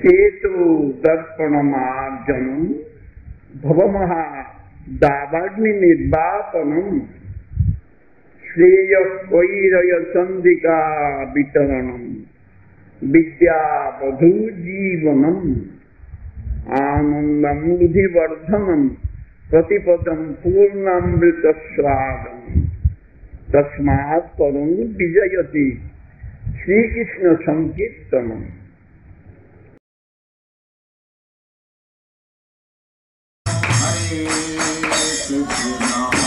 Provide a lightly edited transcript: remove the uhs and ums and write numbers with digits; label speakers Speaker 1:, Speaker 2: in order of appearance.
Speaker 1: चेतो दर्पणमार्जनम भवमहा दावाग्नि निर्वापनम श्रेय वैरय चंद्रिका वितरणम विद्यावधू जीवनम आनंदम बुद्धिवर्धनम प्रतिपदम पूर्णामृत स्वादम तस्मात् परम विजयति श्री कृष्ण संकीर्तनम।
Speaker 2: Hare Krishna